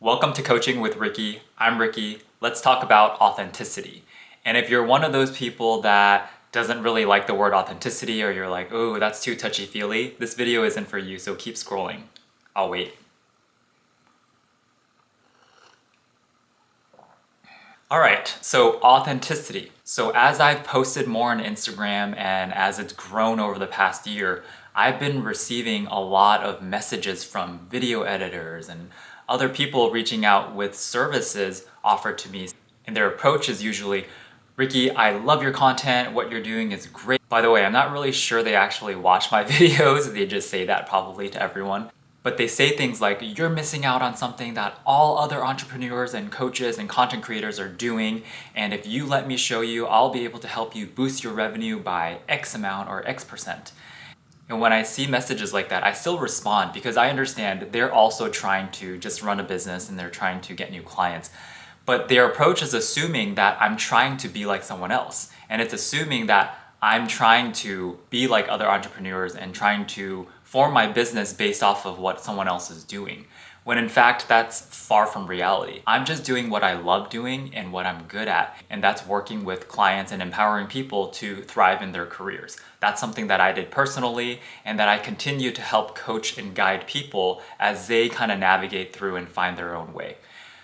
Welcome to Coaching with Ricky. I'm Ricky. Let's talk about authenticity. And if you're one of those people that doesn't really like the word authenticity, or you're like, oh, that's too touchy-feely, this video isn't for you, so keep scrolling. I'll wait. All right, so authenticity. So as I've posted more on Instagram and as it's grown over the past year, I've been receiving a lot of messages from video editors and other people reaching out with services offered to me. And their approach is usually, Ricky, I love your content, what you're doing is great. By the way, I'm not really sure they actually watch my videos, they just say that probably to everyone. But they say things like, you're missing out on something that all other entrepreneurs and coaches and content creators are doing. And if you let me show you, I'll be able to help you boost your revenue by X amount or X%. And when I see messages like that, I still respond because I understand they're also trying to just run a business and they're trying to get new clients. But their approach is assuming that I'm trying to be like someone else. And it's assuming that I'm trying to be like other entrepreneurs and trying to form my business based off of what someone else is doing. When in fact, that's far from reality. I'm just doing what I love doing and what I'm good at, and that's working with clients and empowering people to thrive in their careers. That's something that I did personally and that I continue to help coach and guide people as they kind of navigate through and find their own way.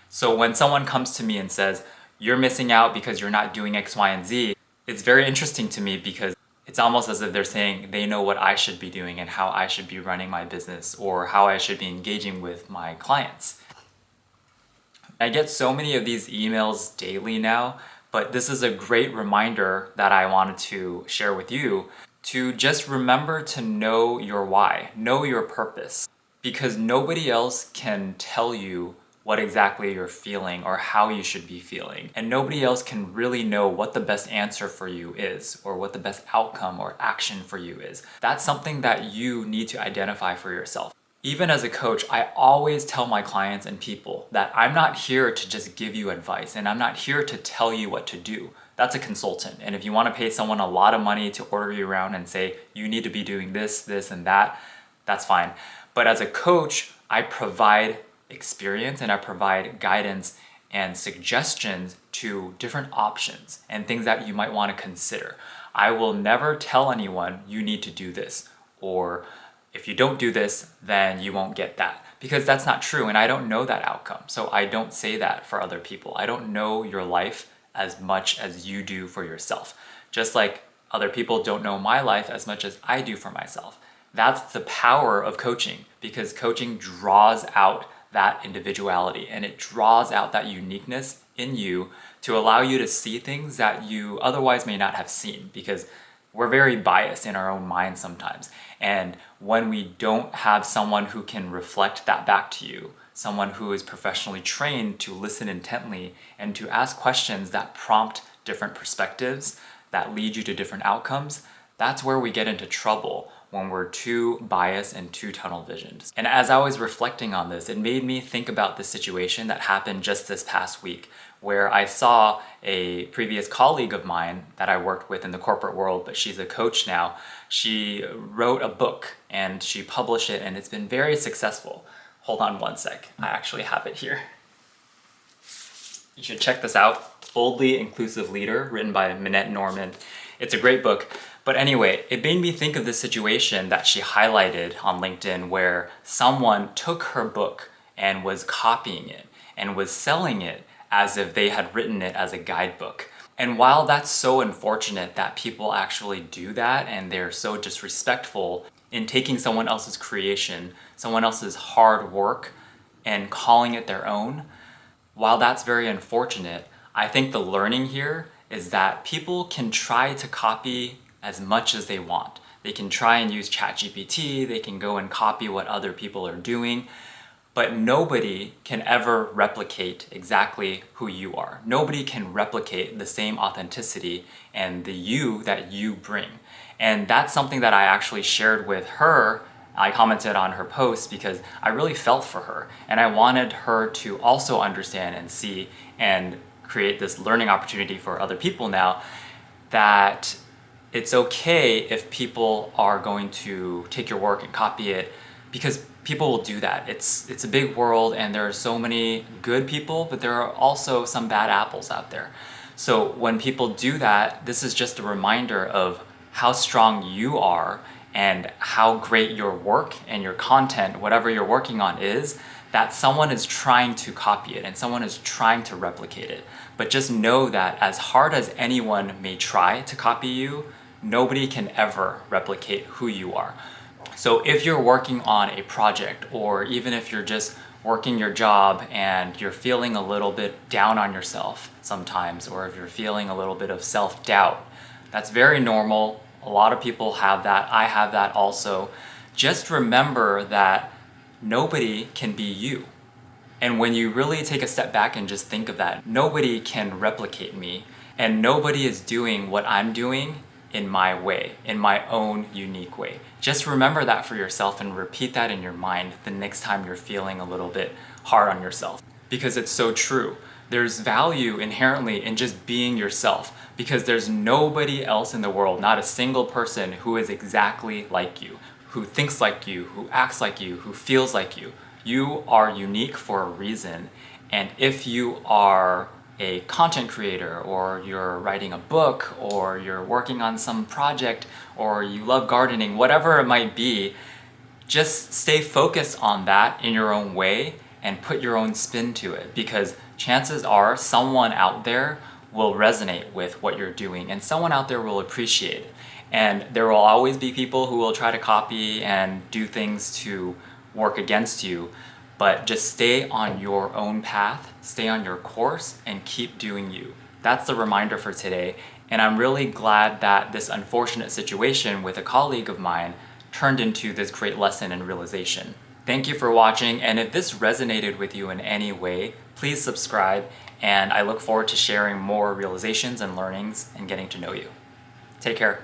So when someone comes to me and says, you're missing out because you're not doing X, Y, and Z, it's very interesting to me because it's almost as if they're saying they know what I should be doing and how I should be running my business or how I should be engaging with my clients. I get so many of these emails daily now, but this is a great reminder that I wanted to share with you to just remember to know your why, know your purpose, because nobody else can tell you what exactly you're feeling or how you should be feeling. And nobody else can really know what the best answer for you is or what the best outcome or action for you is. That's something that you need to identify for yourself. Even as a coach, I always tell my clients and people that I'm not here to just give you advice and I'm not here to tell you what to do. That's a consultant. And if you want to pay someone a lot of money to order you around and say, you need to be doing this, this, and that, that's fine. But as a coach, I provide experience and I provide guidance and suggestions to different options and things that you might want to consider. I will never tell anyone you need to do this, or if you don't do this, then you won't get that, because that's not true and I don't know that outcome. So I don't say that for other people. I don't know your life as much as you do for yourself. Just like other people don't know my life as much as I do for myself. That's the power of coaching, because coaching draws out that individuality and it draws out that uniqueness in you to allow you to see things that you otherwise may not have seen, because we're very biased in our own minds sometimes. And when we don't have someone who can reflect that back to you, someone who is professionally trained to listen intently and to ask questions that prompt different perspectives, that lead you to different outcomes, that's where we get into trouble, when we're too biased and too tunnel visioned. And as I was reflecting on this, it made me think about the situation that happened just this past week, where I saw a previous colleague of mine that I worked with in the corporate world, but she's a coach now. She wrote a book and she published it and it's been very successful. Hold on one sec, I actually have it here. You should check this out, Boldly Inclusive Leader, written by Minette Norman. It's a great book. But anyway, it made me think of this situation that she highlighted on LinkedIn where someone took her book and was copying it and was selling it as if they had written it as a guidebook. And while that's so unfortunate that people actually do that and they're so disrespectful in taking someone else's creation, someone else's hard work, and calling it their own, while that's very unfortunate, I think the learning here is that people can try to copy as much as they want. They can try and use ChatGPT, they can go and copy what other people are doing, but nobody can ever replicate exactly who you are. Nobody can replicate the same authenticity and the you that you bring. And that's something that I actually shared with her. I commented on her post because I really felt for her and I wanted her to also understand and see and create this learning opportunity for other people now, that it's okay if people are going to take your work and copy it, because people will do that. It's a big world and there are so many good people, but there are also some bad apples out there. So when people do that, this is just a reminder of how strong you are and how great your work and your content, whatever you're working on is, that someone is trying to copy it and someone is trying to replicate it. But just know that as hard as anyone may try to copy you, nobody can ever replicate who you are. So if you're working on a project, or even if you're just working your job and you're feeling a little bit down on yourself sometimes, or if you're feeling a little bit of self-doubt, that's very normal. A lot of people have that. I have that also. Just remember that nobody can be you. And when you really take a step back and just think of that, nobody can replicate me, and nobody is doing what I'm doing in my way, in my own unique way. Just remember that for yourself and repeat that in your mind the next time you're feeling a little bit hard on yourself. Because it's so true. There's value inherently in just being yourself, because there's nobody else in the world, not a single person who is exactly like you, who thinks like you, who acts like you, who feels like you. You are unique for a reason. And if you are a content creator, or you're writing a book, or you're working on some project, or you love gardening, whatever it might be, just stay focused on that in your own way and put your own spin to it, because chances are someone out there will resonate with what you're doing and someone out there will appreciate it. And there will always be people who will try to copy and do things to work against you. But just stay on your own path, stay on your course, and keep doing you. That's the reminder for today. And I'm really glad that this unfortunate situation with a colleague of mine turned into this great lesson and realization. Thank you for watching, and if this resonated with you in any way, please subscribe, and I look forward to sharing more realizations and learnings and getting to know you. Take care.